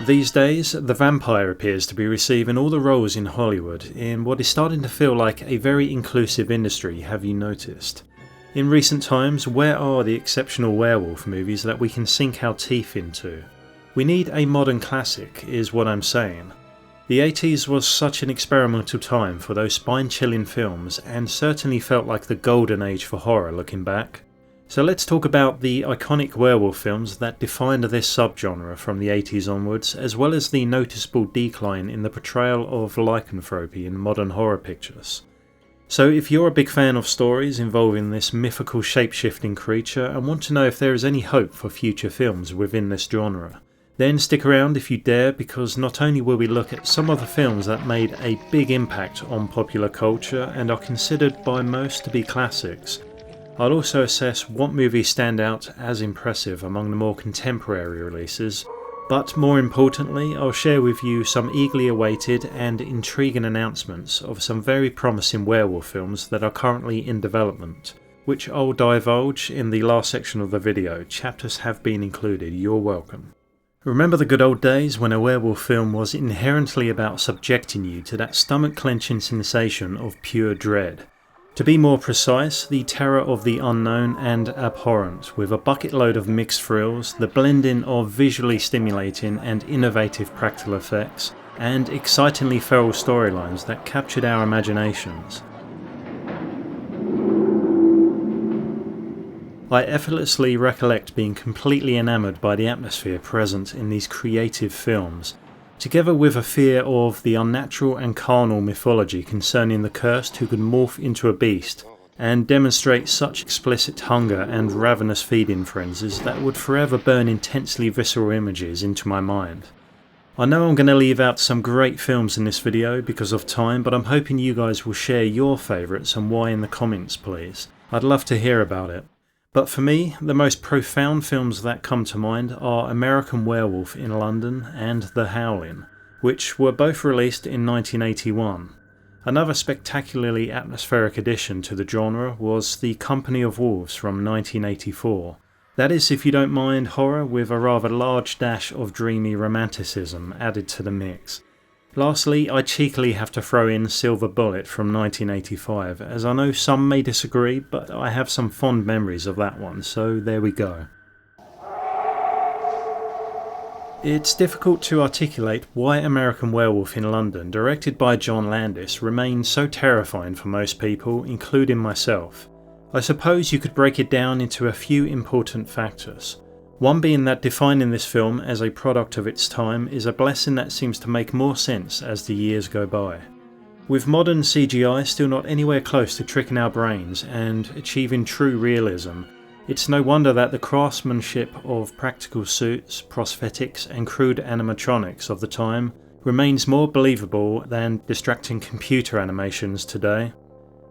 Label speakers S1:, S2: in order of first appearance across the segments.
S1: These days, the vampire appears to be receiving all the roles in Hollywood in what is starting to feel like a very inclusive industry, have you noticed? In recent times, where are the exceptional werewolf movies that we can sink our teeth into? We need a modern classic, is what I'm saying. The 80s was such an experimental time for those spine-chilling films and certainly felt like the golden age for horror looking back. So let's talk about the iconic werewolf films that defined this subgenre from the 80s onwards, as well as the noticeable decline in the portrayal of lycanthropy in modern horror pictures. So if you're a big fan of stories involving this mythical shape-shifting creature and want to know if there is any hope for future films within this genre, then stick around if you dare, because not only will we look at some of the films that made a big impact on popular culture and are considered by most to be classics, I'll also assess what movies stand out as impressive among the more contemporary releases, but more importantly I'll share with you some eagerly awaited and intriguing announcements of some very promising werewolf films that are currently in development, which I'll divulge in the last section of the video. Chapters have been included, you're welcome. Remember the good old days when a werewolf film was inherently about subjecting you to that stomach-clenching sensation of pure dread? To be more precise, the terror of the unknown and abhorrent, with a bucket load of mixed thrills, the blending of visually stimulating and innovative practical effects, and excitingly feral storylines that captured our imaginations. I effortlessly recollect being completely enamoured by the atmosphere present in these creative films, together with a fear of the unnatural and carnal mythology concerning the cursed who could morph into a beast and demonstrate such explicit hunger and ravenous feeding frenzies that would forever burn intensely visceral images into my mind. I know I'm going to leave out some great films in this video because of time, but I'm hoping you guys will share your favourites and why in the comments please. I'd love to hear about it. But for me, the most profound films that come to mind are American Werewolf in London and The Howling, which were both released in 1981. Another spectacularly atmospheric addition to the genre was The Company of Wolves from 1984. That is, if you don't mind horror with a rather large dash of dreamy romanticism added to the mix. Lastly, I cheekily have to throw in Silver Bullet from 1985, as I know some may disagree, but I have some fond memories of that one, so there we go. It's difficult to articulate why American Werewolf in London, directed by John Landis, remains so terrifying for most people, including myself. I suppose you could break it down into a few important factors. One being that defining this film as a product of its time is a blessing that seems to make more sense as the years go by. With modern CGI still not anywhere close to tricking our brains and achieving true realism, it's no wonder that the craftsmanship of practical suits, prosthetics and crude animatronics of the time remains more believable than distracting computer animations today.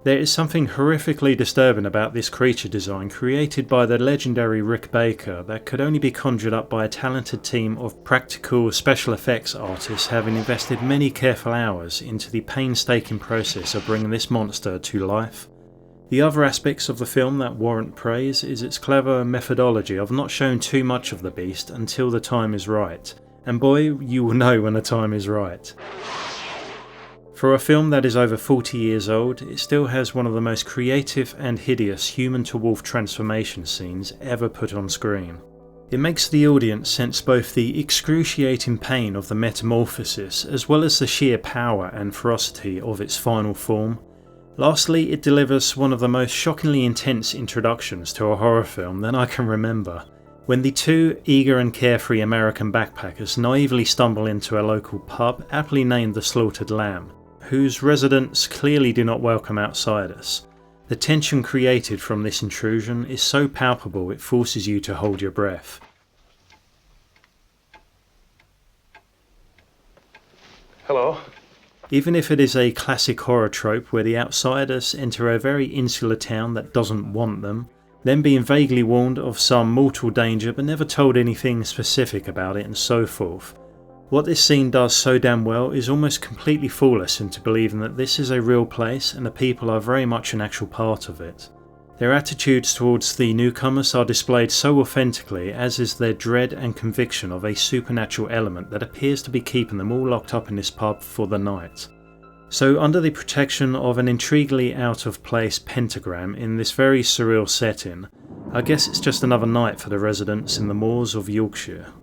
S1: There is something horrifically disturbing about this creature design created by the legendary Rick Baker that could only be conjured up by a talented team of practical special effects artists having invested many careful hours into the painstaking process of bringing this monster to life. The other aspects of the film that warrant praise is its clever methodology of not showing too much of the beast until the time is right, and boy, you will know when the time is right. For a film that is over 40 years old, it still has one of the most creative and hideous human-to-wolf transformation scenes ever put on screen. It makes the audience sense both the excruciating pain of the metamorphosis as well as the sheer power and ferocity of its final form. Lastly, it delivers one of the most shockingly intense introductions to a horror film that I can remember, when the two eager and carefree American backpackers naively stumble into a local pub aptly named the Slaughtered Lamb, whose residents clearly do not welcome outsiders. The tension created from this intrusion is so palpable it forces you to hold your breath.
S2: Hello.
S1: Even if it is a classic horror trope where the outsiders enter a very insular town that doesn't want them, then being vaguely warned of some mortal danger but never told anything specific about it and so forth, what this scene does so damn well is almost completely fool us into believing that this is a real place and the people are very much an actual part of it. Their attitudes towards the newcomers are displayed so authentically, as is their dread and conviction of a supernatural element that appears to be keeping them all locked up in this pub for the night. So under the protection of an intriguingly out-of-place pentagram in this very surreal setting, I guess it's just another night for the residents in the moors of Yorkshire.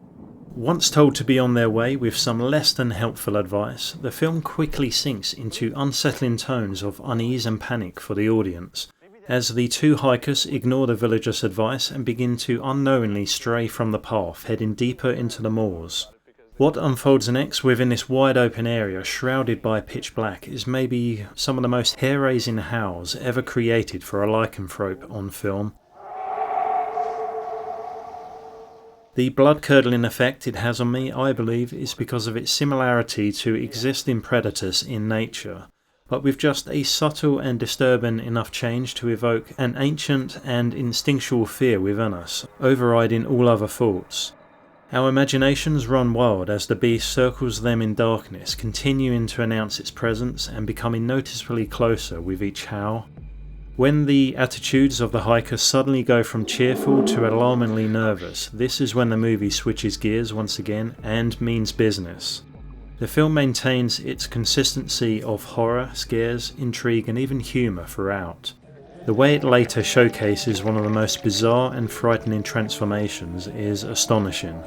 S1: Once told to be on their way with some less than helpful advice, the film quickly sinks into unsettling tones of unease and panic for the audience, as the two hikers ignore the villagers' advice and begin to unknowingly stray from the path, heading deeper into the moors. What unfolds next within this wide open area shrouded by pitch black is maybe some of the most hair-raising howls ever created for a lycanthrope on film. The blood-curdling effect it has on me, I believe, is because of its similarity to existing predators in nature, but with just a subtle and disturbing enough change to evoke an ancient and instinctual fear within us, overriding all other thoughts. Our imaginations run wild as the beast circles them in darkness, continuing to announce its presence and becoming noticeably closer with each howl. When the attitudes of the hikers suddenly go from cheerful to alarmingly nervous, this is when the movie switches gears once again and means business. The film maintains its consistency of horror, scares, intrigue and even humour throughout. The way it later showcases one of the most bizarre and frightening transformations is astonishing.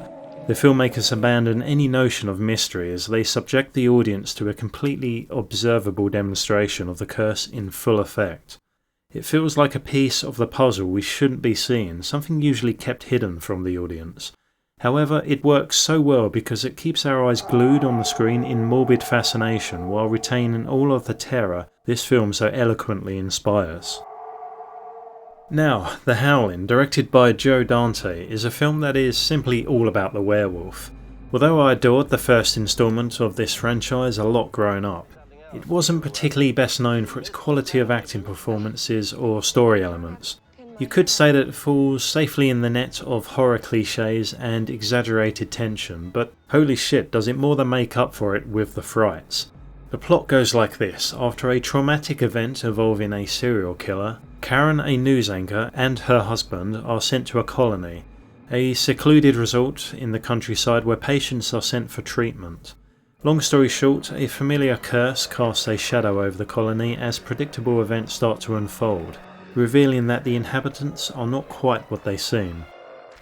S1: The filmmakers abandon any notion of mystery as they subject the audience to a completely observable demonstration of the curse in full effect. It feels like a piece of the puzzle we shouldn't be seeing, something usually kept hidden from the audience. However, it works so well because it keeps our eyes glued on the screen in morbid fascination while retaining all of the terror this film so eloquently inspires. Now, The Howling, directed by Joe Dante, is a film that is simply all about the werewolf. Although I adored the first instalment of this franchise a lot growing up, it wasn't particularly best known for its quality of acting performances or story elements. You could say that it falls safely in the net of horror cliches and exaggerated tension, but holy shit does it more than make up for it with the frights. The plot goes like this. After a traumatic event involving a serial killer, Karen, a news anchor, and her husband are sent to a colony, a secluded resort in the countryside where patients are sent for treatment. Long story short, a familiar curse casts a shadow over the colony as predictable events start to unfold, revealing that the inhabitants are not quite what they seem.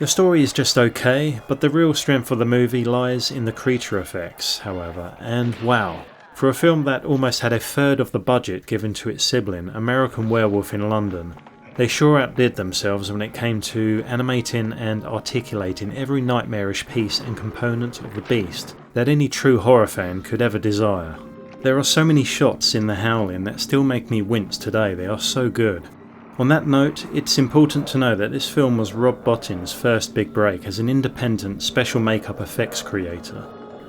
S1: The story is just okay, but the real strength of the movie lies in the creature effects, however, and wow. For a film that almost had a third of the budget given to its sibling, American Werewolf in London, they sure outdid themselves when it came to animating and articulating every nightmarish piece and component of the beast that any true horror fan could ever desire. There are so many shots in The Howling that still make me wince today, they are so good. On that note, it's important to know that this film was Rob Bottin's first big break as an independent special makeup effects creator.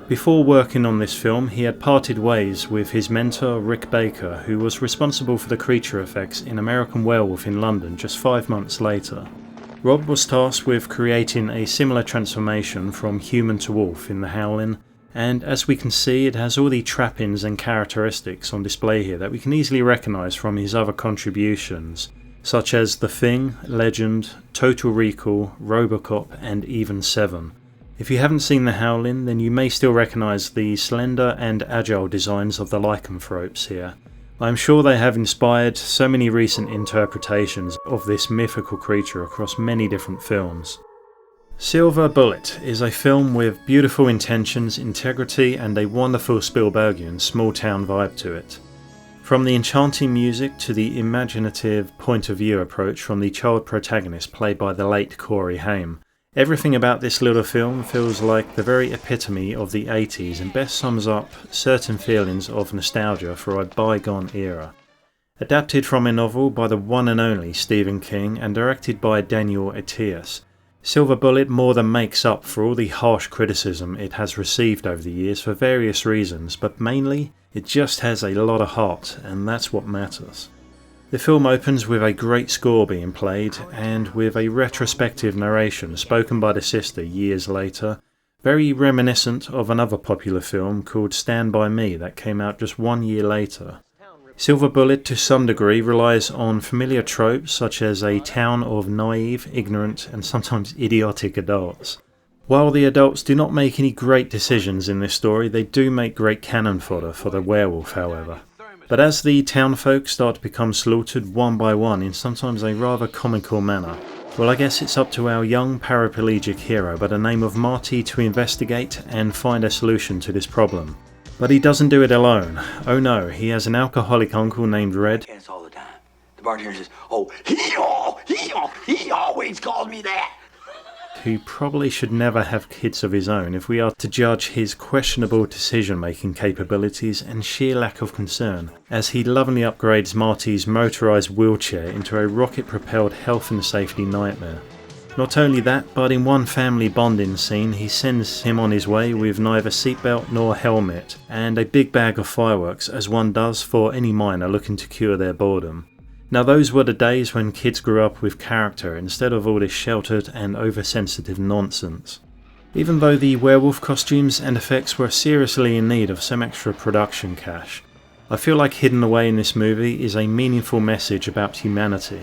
S1: Before working on this film, he had parted ways with his mentor Rick Baker, who was responsible for the creature effects in American Werewolf in London just 5 months later. Rob was tasked with creating a similar transformation from human to wolf in The Howling, and as we can see, it has all the trappings and characteristics on display here that we can easily recognise from his other contributions, such as The Thing, Legend, Total Recall, Robocop and even Seven. If you haven't seen The Howling, then you may still recognise the slender and agile designs of the lycanthropes here. I am sure they have inspired so many recent interpretations of this mythical creature across many different films. Silver Bullet is a film with beautiful intentions, integrity and a wonderful Spielbergian small-town vibe to it. From the enchanting music to the imaginative point-of-view approach from the child protagonist played by the late Corey Haim, everything about this little film feels like the very epitome of the 80s and best sums up certain feelings of nostalgia for a bygone era. Adapted from a novel by the one and only Stephen King and directed by Daniel Atias, Silver Bullet more than makes up for all the harsh criticism it has received over the years for various reasons, but mainly it just has a lot of heart, and that's what matters. The film opens with a great score being played and with a retrospective narration spoken by the sister years later, very reminiscent of another popular film called Stand By Me that came out just 1 year later. Silver Bullet to some degree relies on familiar tropes such as a town of naive, ignorant and sometimes idiotic adults. While the adults do not make any great decisions in this story, they do make great cannon fodder for the werewolf, however. But as the townfolk start to become slaughtered one by one in sometimes a rather comical manner, well, I guess it's up to our young paraplegic hero by the name of Marty to investigate and find a solution to this problem. But he doesn't do it alone. Oh no, he has an alcoholic uncle named Red.
S2: Yes, all the time. The bartender says, "Oh, he always calls me that."
S1: Who probably should never have kids of his own if we are to judge his questionable decision-making capabilities and sheer lack of concern, as he lovingly upgrades Marty's motorised wheelchair into a rocket-propelled health and safety nightmare. Not only that, but in one family bonding scene he sends him on his way with neither seatbelt nor helmet, and a big bag of fireworks, as one does for any miner looking to cure their boredom. Now those were the days when kids grew up with character instead of all this sheltered and oversensitive nonsense. Even though the werewolf costumes and effects were seriously in need of some extra production cash, I feel like hidden away in this movie is a meaningful message about humanity.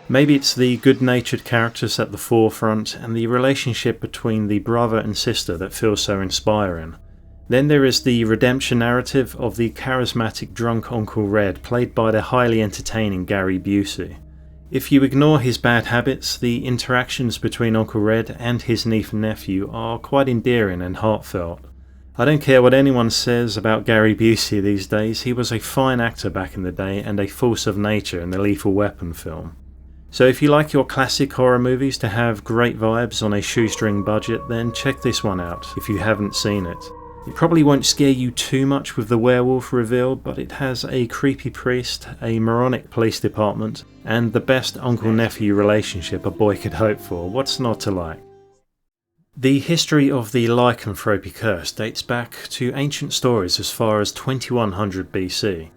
S1: Maybe it's the good-natured characters at the forefront and the relationship between the brother and sister that feels so inspiring. Then there is the redemption narrative of the charismatic drunk Uncle Red, played by the highly entertaining Gary Busey. If you ignore his bad habits, the interactions between Uncle Red and his niece and nephew are quite endearing and heartfelt. I don't care what anyone says about Gary Busey these days, he was a fine actor back in the day and a force of nature in the Lethal Weapon film. So if you like your classic horror movies to have great vibes on a shoestring budget, then check this one out if you haven't seen it. It probably won't scare you too much with the werewolf reveal, but it has a creepy priest, a moronic police department, and the best uncle-nephew relationship a boy could hope for. What's not to like? The history of the Lycanthropy curse dates back to ancient stories as far as 2100 BC.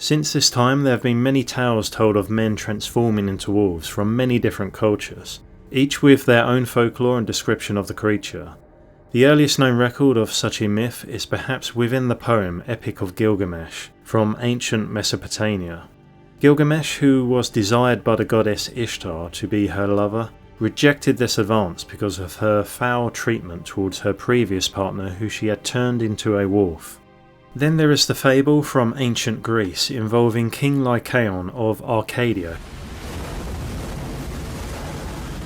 S1: Since this time there have been many tales told of men transforming into wolves from many different cultures, each with their own folklore and description of the creature. The earliest known record of such a myth is perhaps within the poem Epic of Gilgamesh from ancient Mesopotamia. Gilgamesh, who was desired by the goddess Ishtar to be her lover, rejected this advance because of her foul treatment towards her previous partner who she had turned into a wolf. Then there is the fable from ancient Greece involving King Lycaon of Arcadia.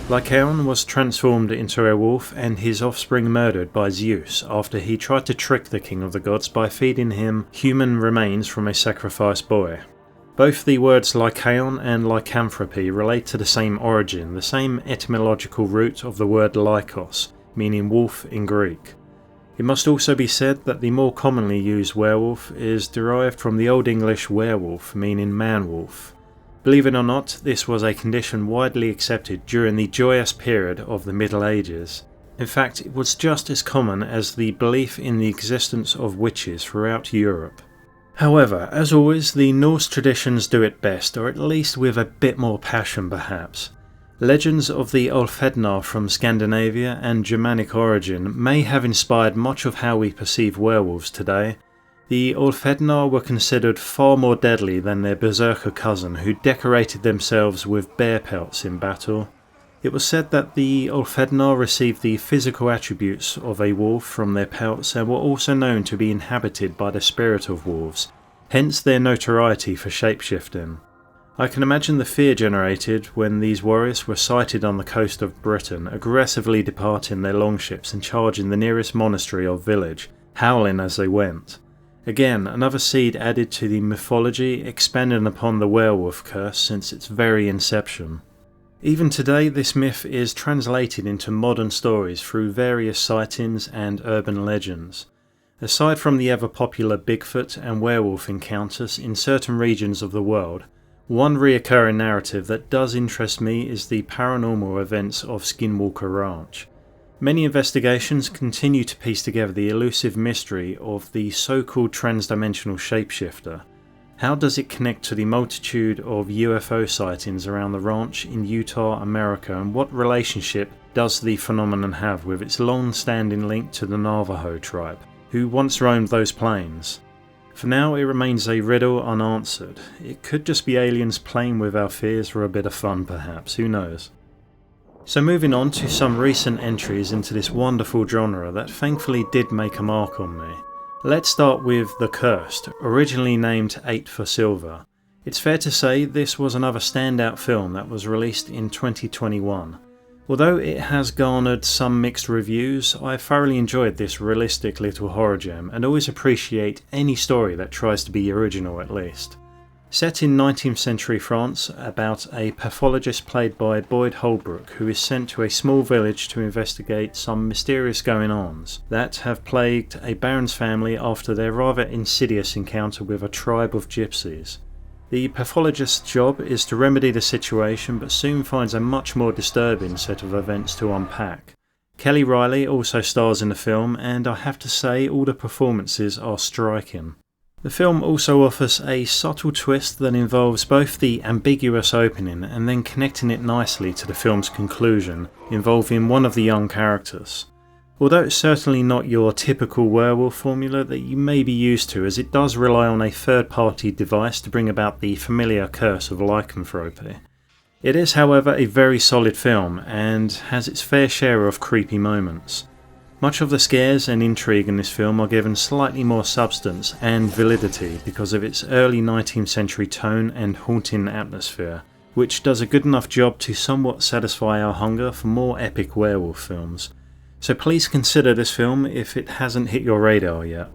S1: Lycaon was transformed into a wolf and his offspring murdered by Zeus after he tried to trick the king of the gods by feeding him human remains from a sacrificed boy. Both the words Lycaon and lycanthropy relate to the same origin, the same etymological root of the word lykos, meaning wolf in Greek. It must also be said that the more commonly used werewolf is derived from the Old English werewolf, meaning man-wolf. Believe it or not, this was a condition widely accepted during the joyous period of the Middle Ages. In fact, it was just as common as the belief in the existence of witches throughout Europe. However, as always, the Norse traditions do it best, or at least with a bit more passion perhaps. Legends of the Ulfhednar from Scandinavia and Germanic origin may have inspired much of how we perceive werewolves today. The Ulfhednar were considered far more deadly than their berserker cousin, who decorated themselves with bear pelts in battle. It was said that the Ulfhednar received the physical attributes of a wolf from their pelts and were also known to be inhabited by the spirit of wolves, hence their notoriety for shapeshifting. I can imagine the fear generated when these warriors were sighted on the coast of Britain, aggressively departing their longships and charging the nearest monastery or village, howling as they went. Again, another seed added to the mythology, expanding upon the werewolf curse since its very inception. Even today, this myth is translated into modern stories through various sightings and urban legends. Aside from the ever-popular Bigfoot and werewolf encounters in certain regions of the world, one reoccurring narrative that does interest me is the paranormal events of Skinwalker Ranch. Many investigations continue to piece together the elusive mystery of the so-called transdimensional shapeshifter. How does it connect to the multitude of UFO sightings around the ranch in Utah, America, and what relationship does the phenomenon have with its long-standing link to the Navajo tribe, who once roamed those plains? For now, it remains a riddle unanswered. It could just be aliens playing with our fears for a bit of fun perhaps, who knows. So moving on to some recent entries into this wonderful genre that thankfully did make a mark on me. Let's start with The Cursed, originally named 8 for Silver. It's fair to say this was another standout film that was released in 2021. Although it has garnered some mixed reviews, I thoroughly enjoyed this realistic little horror gem and always appreciate any story that tries to be original at least. Set in 19th century France about a pathologist played by Boyd Holbrook who is sent to a small village to investigate some mysterious going-ons that have plagued a baron's family after their rather insidious encounter with a tribe of gypsies. The pathologist's job is to remedy the situation but soon finds a much more disturbing set of events to unpack. Kelly Reilly also stars in the film and I have to say all the performances are striking. The film also offers a subtle twist that involves both the ambiguous opening and then connecting it nicely to the film's conclusion, involving one of the young characters. Although it's certainly not your typical werewolf formula that you may be used to, as it does rely on a third-party device to bring about the familiar curse of lycanthropy. It is, however, a very solid film and has its fair share of creepy moments. Much of the scares and intrigue in this film are given slightly more substance and validity because of its early 19th century tone and haunting atmosphere, which does a good enough job to somewhat satisfy our hunger for more epic werewolf films. So please consider this film if it hasn't hit your radar yet.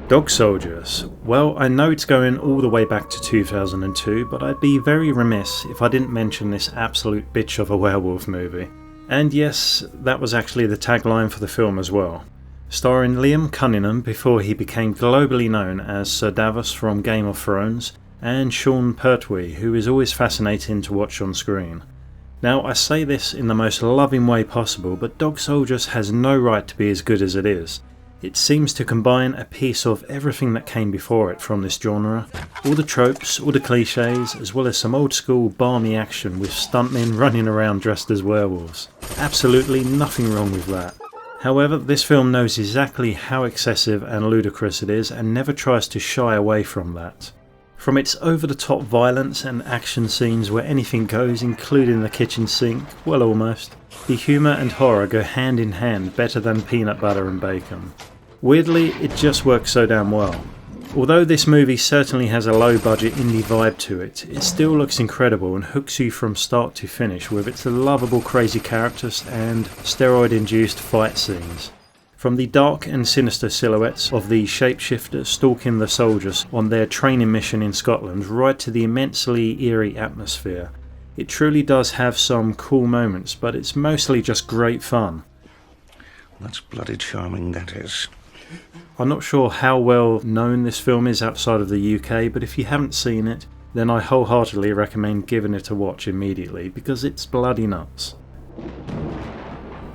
S1: Dog Soldiers. Well, I know it's going all the way back to 2002, but I'd be very remiss if I didn't mention this absolute bitch of a werewolf movie. And yes, that was actually the tagline for the film as well. Starring Liam Cunningham before he became globally known as Sir Davos from Game of Thrones, and Sean Pertwee, who is always fascinating to watch on screen. Now, I say this in the most loving way possible, but Dog Soldiers has no right to be as good as it is. It seems to combine a piece of everything that came before it from this genre. All the tropes, all the cliches, as well as some old school balmy action with stuntmen running around dressed as werewolves. Absolutely nothing wrong with that. However, this film knows exactly how excessive and ludicrous it is and never tries to shy away from that. From its over-the-top violence and action scenes where anything goes, including the kitchen sink, well almost, the humour and horror go hand in hand better than peanut butter and bacon. Weirdly, it just works so damn well. Although this movie certainly has a low-budget indie vibe to it, it still looks incredible and hooks you from start to finish with its lovable crazy characters and steroid-induced fight scenes. From the dark and sinister silhouettes of the shapeshifters stalking the soldiers on their training mission in Scotland right to the immensely eerie atmosphere. It truly does have some cool moments, but it's mostly just great fun.
S3: That's bloody charming, that is.
S1: I'm not sure how well known this film is outside of the UK, but if you haven't seen it, then I wholeheartedly recommend giving it a watch immediately, because it's bloody nuts.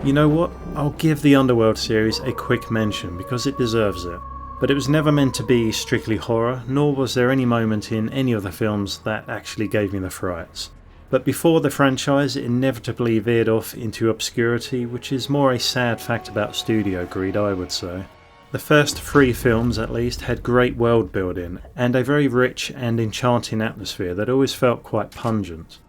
S1: You know what? I'll give the Underworld series a quick mention, because it deserves it. But it was never meant to be strictly horror, nor was there any moment in any of the films that actually gave me the frights. But before the franchise, it inevitably veered off into obscurity, which is more a sad fact about studio greed, I would say. The first 3 films, at least, had great world building, and a very rich and enchanting atmosphere that always felt quite pungent.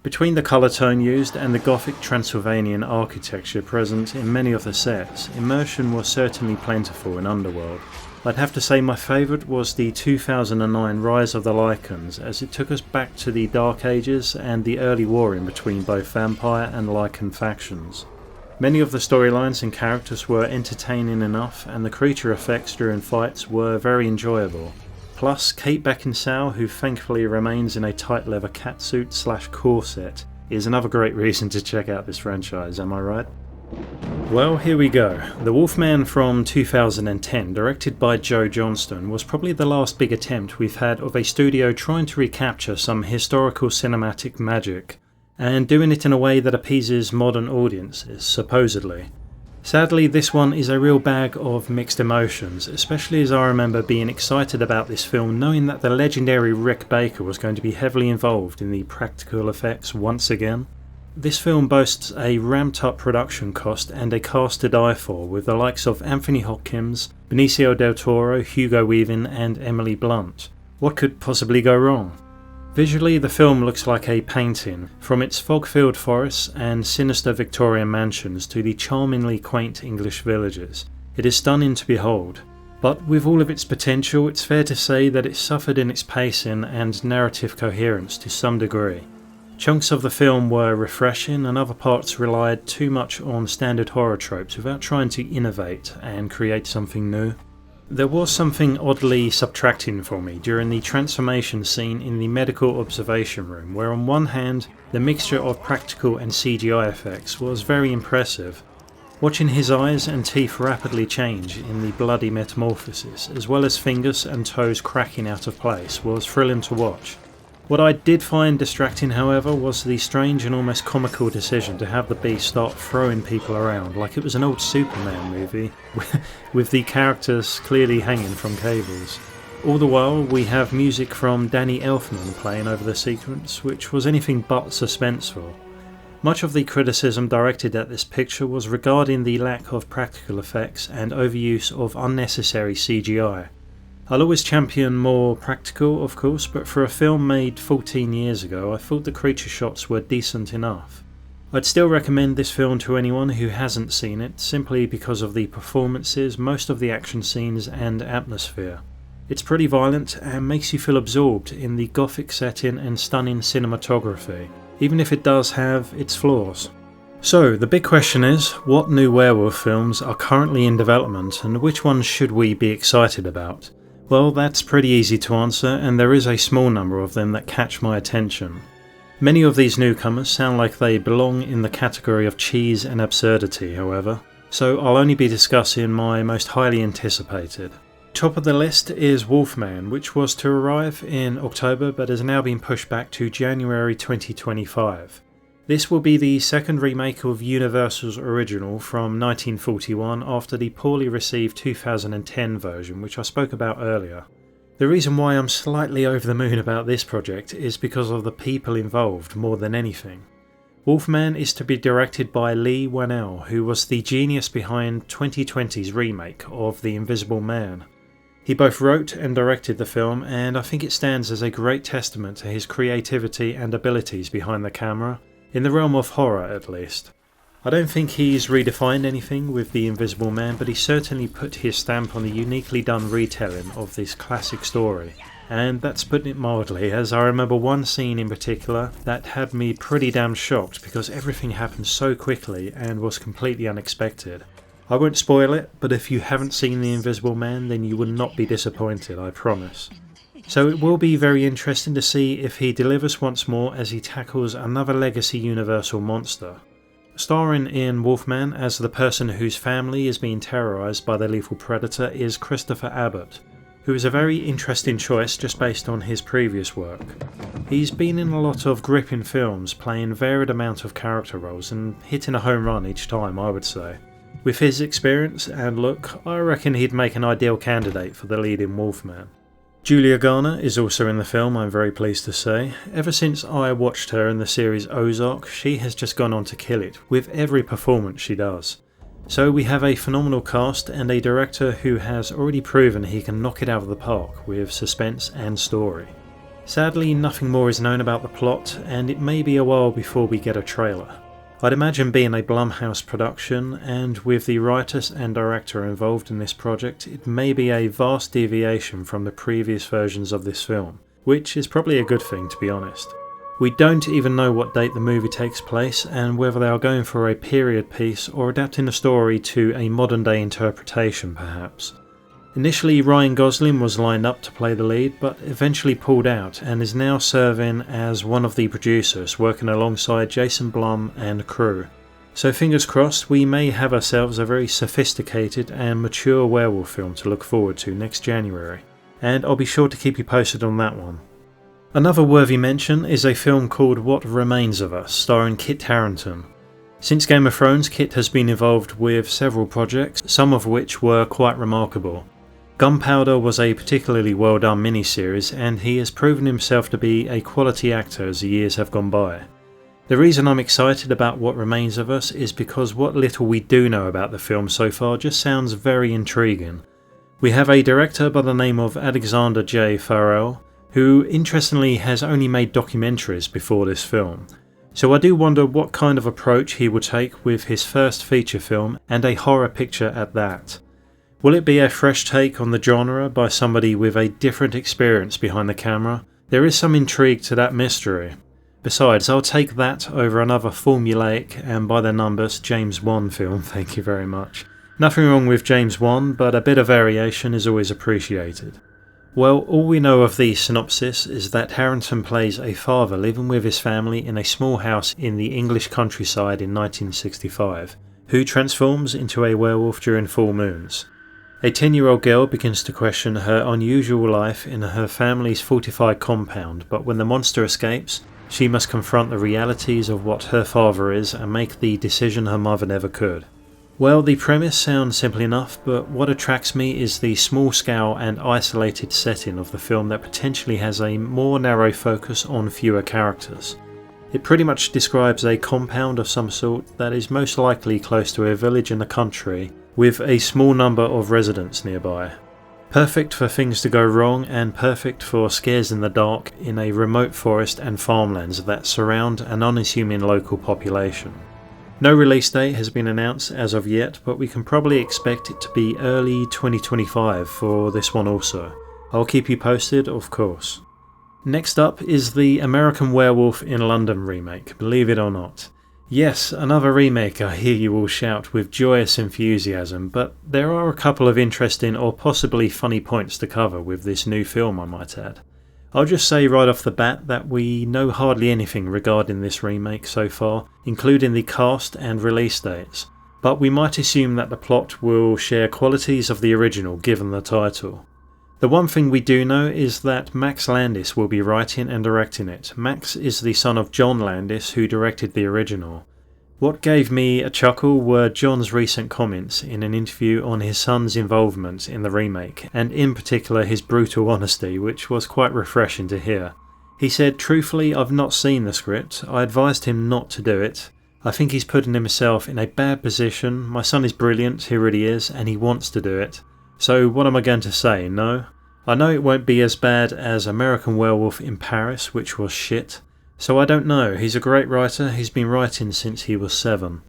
S1: Between the colour tone used and the Gothic Transylvanian architecture present in many of the sets, immersion was certainly plentiful in Underworld. I'd have to say my favourite was the 2009 Rise of the Lycans, as it took us back to the Dark Ages and the early warring between both vampire and Lycan factions. Many of the storylines and characters were entertaining enough, and the creature effects during fights were very enjoyable. Plus, Kate Beckinsale, who thankfully remains in a tight leather catsuit / corset, is another great reason to check out this franchise, am I right? Well, here we go. The Wolfman from 2010, directed by Joe Johnston, was probably the last big attempt we've had of a studio trying to recapture some historical cinematic magic, and doing it in a way that appeases modern audiences, supposedly. Sadly, this one is a real bag of mixed emotions, especially as I remember being excited about this film knowing that the legendary Rick Baker was going to be heavily involved in the practical effects once again. This film boasts a ramped up production cost and a cast to die for, with the likes of Anthony Hopkins, Benicio del Toro, Hugo Weaving and Emily Blunt. What could possibly go wrong? Visually, the film looks like a painting, from its fog-filled forests and sinister Victorian mansions to the charmingly quaint English villages. It is stunning to behold. But with all of its potential, it's fair to say that it suffered in its pacing and narrative coherence to some degree. Chunks of the film were refreshing and other parts relied too much on standard horror tropes without trying to innovate and create something new. There was something oddly subtracting for me during the transformation scene in the medical observation room, where on one hand the mixture of practical and CGI effects was very impressive. Watching his eyes and teeth rapidly change in the bloody metamorphosis, as well as fingers and toes cracking out of place, was thrilling to watch. What I did find distracting, however, was the strange and almost comical decision to have the beast start throwing people around like it was an old Superman movie, with the characters clearly hanging from cables. All the while, we have music from Danny Elfman playing over the sequence, which was anything but suspenseful. Much of the criticism directed at this picture was regarding the lack of practical effects and overuse of unnecessary CGI. I'll always champion more practical, of course, but for a film made 14 years ago, I thought the creature shots were decent enough. I'd still recommend this film to anyone who hasn't seen it, simply because of the performances, most of the action scenes and atmosphere. It's pretty violent and makes you feel absorbed in the gothic setting and stunning cinematography, even if it does have its flaws. So, the big question is, what new werewolf films are currently in development and which ones should we be excited about? Well, that's pretty easy to answer, and there is a small number of them that catch my attention. Many of these newcomers sound like they belong in the category of cheese and absurdity, however, so I'll only be discussing my most highly anticipated. Top of the list is Wolfman, which was to arrive in October but has now been pushed back to January 2025. This will be the second remake of Universal's original from 1941 after the poorly received 2010 version, which I spoke about earlier. The reason why I'm slightly over the moon about this project is because of the people involved more than anything. Wolfman is to be directed by Leigh Whannell, who was the genius behind 2020's remake of The Invisible Man. He both wrote and directed the film, and I think it stands as a great testament to his creativity and abilities behind the camera. In the realm of horror, at least. I don't think he's redefined anything with The Invisible Man, but he certainly put his stamp on the uniquely done retelling of this classic story. And that's putting it mildly, as I remember one scene in particular that had me pretty damn shocked because everything happened so quickly and was completely unexpected. I won't spoil it, but if you haven't seen The Invisible Man, then you will not be disappointed, I promise. So it will be very interesting to see if he delivers once more as he tackles another legacy Universal monster. Starring in Wolfman as the person whose family is being terrorised by the lethal predator is Christopher Abbott, who is a very interesting choice just based on his previous work. He's been in a lot of gripping films, playing varied amount of character roles and hitting a home run each time, I would say. With his experience and look, I reckon he'd make an ideal candidate for the lead in Wolfman. Julia Garner is also in the film, I'm very pleased to say. Ever since I watched her in the series Ozark, she has just gone on to kill it, with every performance she does. So we have a phenomenal cast and a director who has already proven he can knock it out of the park with suspense and story. Sadly, nothing more is known about the plot, and it may be a while before we get a trailer. I'd imagine being a Blumhouse production, and with the writers and director involved in this project, it may be a vast deviation from the previous versions of this film, which is probably a good thing, to be honest. We don't even know what date the movie takes place and whether they are going for a period piece or adapting the story to a modern day interpretation perhaps. Initially Ryan Gosling was lined up to play the lead, but eventually pulled out and is now serving as one of the producers, working alongside Jason Blum and crew. So fingers crossed, we may have ourselves a very sophisticated and mature werewolf film to look forward to next January, and I'll be sure to keep you posted on that one. Another worthy mention is a film called What Remains of Us, starring Kit Harington. Since Game of Thrones, Kit has been involved with several projects, some of which were quite remarkable. Gunpowder was a particularly well done miniseries, and he has proven himself to be a quality actor as the years have gone by. The reason I'm excited about What Remains of Us is because what little we do know about the film so far just sounds very intriguing. We have a director by the name of Alexander J. Farrell, who interestingly has only made documentaries before this film. So I do wonder what kind of approach he will take with his first feature film, and a horror picture at that. Will it be a fresh take on the genre by somebody with a different experience behind the camera? There is some intrigue to that mystery. Besides, I'll take that over another formulaic and by the numbers James Wan film, thank you very much. Nothing wrong with James Wan, but a bit of variation is always appreciated. Well, all we know of the synopsis is that Harrington plays a father living with his family in a small house in the English countryside in 1965, who transforms into a werewolf during full moons. A 10-year-old girl begins to question her unusual life in her family's fortified compound, but when the monster escapes, she must confront the realities of what her father is and make the decision her mother never could. Well, the premise sounds simple enough, but what attracts me is the small scale and isolated setting of the film that potentially has a more narrow focus on fewer characters. It pretty much describes a compound of some sort that is most likely close to a village in the country, with a small number of residents nearby. Perfect for things to go wrong and perfect for scares in the dark in a remote forest and farmlands that surround an unassuming local population. No release date has been announced as of yet, but we can probably expect it to be early 2025 for this one also. I'll keep you posted, of course. Next up is the American Werewolf in London remake, believe it or not. Yes, another remake, I hear you all shout with joyous enthusiasm, but there are a couple of interesting or possibly funny points to cover with this new film, I might add. I'll just say right off the bat that we know hardly anything regarding this remake so far, including the cast and release dates, but we might assume that the plot will share qualities of the original given the title. The one thing we do know is that Max Landis will be writing and directing it. Max is the son of John Landis, who directed the original. What gave me a chuckle were John's recent comments in an interview on his son's involvement in the remake, and in particular his brutal honesty, which was quite refreshing to hear. He said, "Truthfully, I've not seen the script. I advised him not to do it. I think he's putting himself in a bad position. My son is brilliant, he really is, and he wants to do it. So what am I going to say, no? I know it won't be as bad as American Werewolf in Paris, which was shit. So I don't know, he's a great writer, he's been writing since he was 7.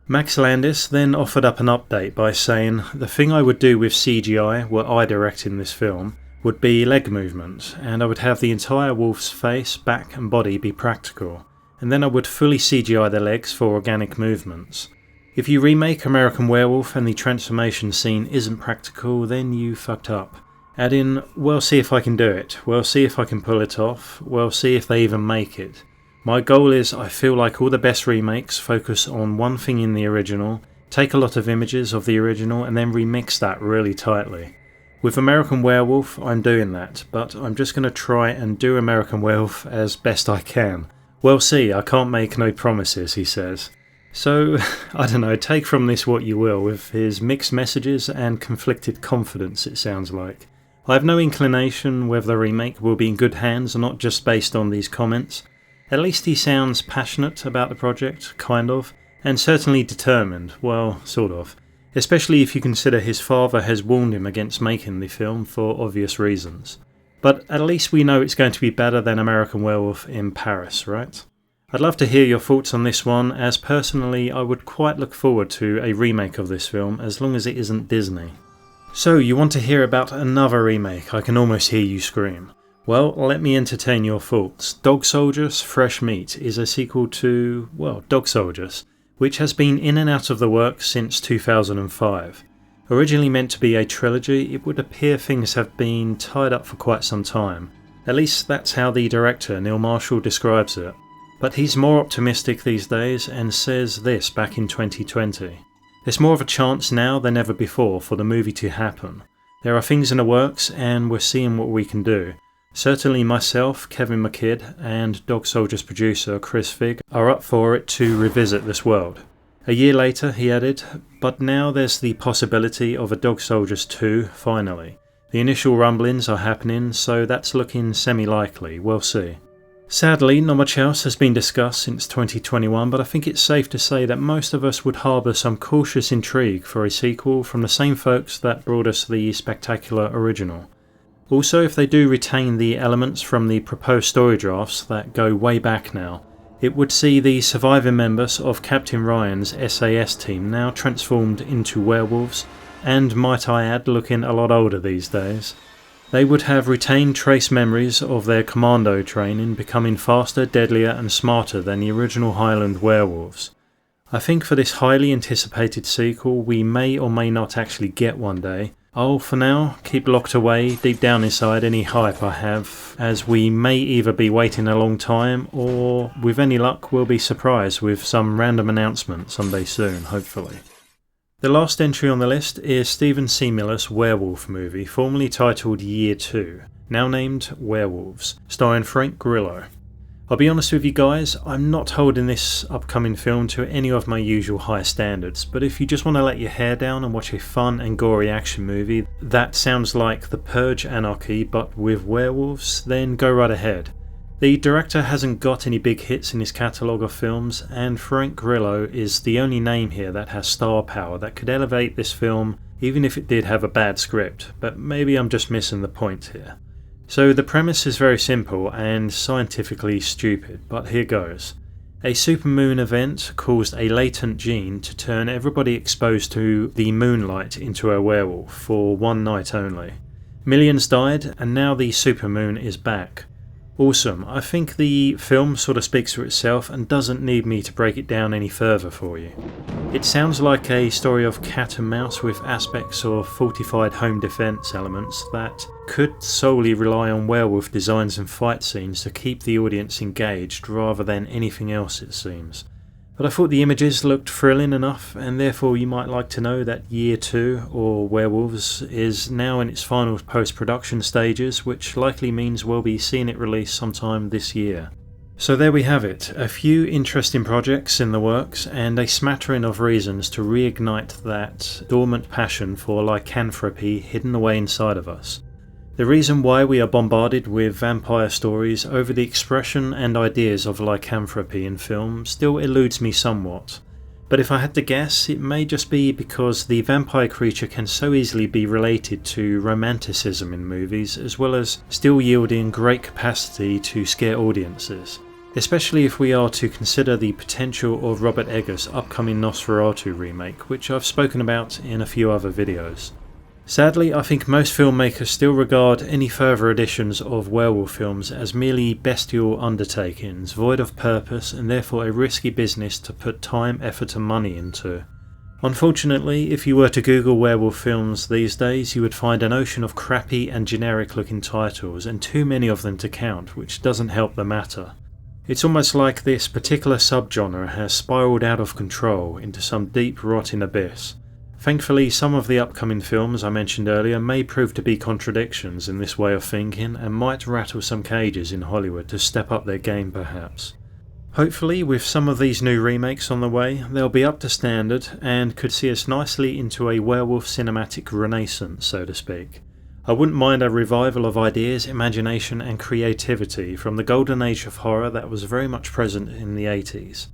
S1: Max Landis then offered up an update by saying, "The thing I would do with CGI, were I directing this film, would be leg movement, and I would have the entire wolf's face, back and body be practical, and then I would fully CGI the legs for organic movements. If you remake American Werewolf and the transformation scene isn't practical, then you fucked up." Adding, "We'll see if I can do it, we'll see if I can pull it off, we'll see if they even make it. My goal is I feel like all the best remakes focus on one thing in the original, take a lot of images of the original and then remix that really tightly. With American Werewolf I'm doing that, but I'm just going to try and do American Werewolf as best I can. We'll see, I can't make no promises," he says. So, I don't know, take from this what you will, with his mixed messages and conflicted confidence it sounds like. I have no inclination whether the remake will be in good hands or not just based on these comments. At least he sounds passionate about the project, kind of, and certainly determined, well, sort of. Especially if you consider his father has warned him against making the film for obvious reasons. But at least we know it's going to be better than American Werewolf in Paris, right? I'd love to hear your thoughts on this one, as personally I would quite look forward to a remake of this film as long as it isn't Disney. So, you want to hear about another remake? I can almost hear you scream. Well, let me entertain your thoughts. Dog Soldiers Fresh Meat is a sequel to, well, Dog Soldiers, which has been in and out of the works since 2005. Originally meant to be a trilogy, it would appear things have been tied up for quite some time. At least that's how the director, Neil Marshall, describes it. But he's more optimistic these days and says this back in 2020. "There's more of a chance now than ever before for the movie to happen. There are things in the works and we're seeing what we can do. Certainly myself, Kevin McKidd, and Dog Soldiers producer Chris Figg are up for it to revisit this world." A year later, he added, "But now there's the possibility of a Dog Soldiers 2, finally. The initial rumblings are happening, so that's looking semi-likely, we'll see." Sadly, not much else has been discussed since 2021, but I think it's safe to say that most of us would harbour some cautious intrigue for a sequel from the same folks that brought us the spectacular original. Also, if they do retain the elements from the proposed story drafts that go way back now, it would see the surviving members of Captain Ryan's SAS team now transformed into werewolves, and might I add, looking a lot older these days. They would have retained trace memories of their commando training, becoming faster, deadlier and smarter than the original Highland werewolves. I think for this highly anticipated sequel we may or may not actually get one day. I'll for now keep locked away deep down inside any hype I have, as we may either be waiting a long time or with any luck we'll be surprised with some random announcement someday soon, hopefully. The last entry on the list is Stephen C. Miller's Werewolf movie, formerly titled Year 2, now named Werewolves, starring Frank Grillo. I'll be honest with you guys, I'm not holding this upcoming film to any of my usual high standards, but if you just want to let your hair down and watch a fun and gory action movie that sounds like The Purge Anarchy but with werewolves, then go right ahead. The director hasn't got any big hits in his catalogue of films, and Frank Grillo is the only name here that has star power that could elevate this film even if it did have a bad script, but maybe I'm just missing the point here. So the premise is very simple and scientifically stupid, but here goes. A supermoon event caused a latent gene to turn everybody exposed to the moonlight into a werewolf for one night only. Millions died, and now the supermoon is back. Awesome. I think the film sort of speaks for itself and doesn't need me to break it down any further for you. It sounds like a story of cat and mouse with aspects of fortified home defence elements that could solely rely on werewolf designs and fight scenes to keep the audience engaged rather than anything else, it seems. But I thought the images looked thrilling enough, and therefore you might like to know that Year 2, or Werewolves, is now in its final post-production stages, which likely means we'll be seeing it released sometime this year. So there we have it, a few interesting projects in the works, and a smattering of reasons to reignite that dormant passion for lycanthropy hidden away inside of us. The reason why we are bombarded with vampire stories over the expression and ideas of lycanthropy in film still eludes me somewhat, but if I had to guess, it may just be because the vampire creature can so easily be related to romanticism in movies, as well as still yielding great capacity to scare audiences, especially if we are to consider the potential of Robert Eggers' upcoming Nosferatu remake, which I've spoken about in a few other videos. Sadly, I think most filmmakers still regard any further editions of werewolf films as merely bestial undertakings, void of purpose and therefore a risky business to put time, effort and money into. Unfortunately, if you were to Google werewolf films these days, you would find an ocean of crappy and generic looking titles, and too many of them to count, which doesn't help the matter. It's almost like this particular subgenre has spiralled out of control into some deep rotting abyss. Thankfully, some of the upcoming films I mentioned earlier may prove to be contradictions in this way of thinking and might rattle some cages in Hollywood to step up their game perhaps. Hopefully, with some of these new remakes on the way, they'll be up to standard and could see us nicely into a werewolf cinematic renaissance, so to speak. I wouldn't mind a revival of ideas, imagination and creativity from the golden age of horror that was very much present in the 80s.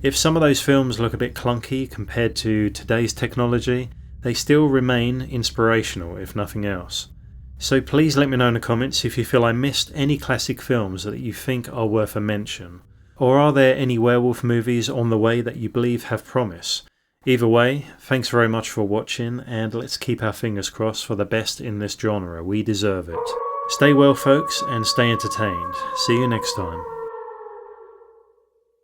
S1: If some of those films look a bit clunky compared to today's technology, they still remain inspirational if nothing else. So please let me know in the comments if you feel I missed any classic films that you think are worth a mention, or are there any werewolf movies on the way that you believe have promise. Either way, thanks very much for watching, and let's keep our fingers crossed for the best in this genre. We deserve it. Stay well folks, and stay entertained. See you next time.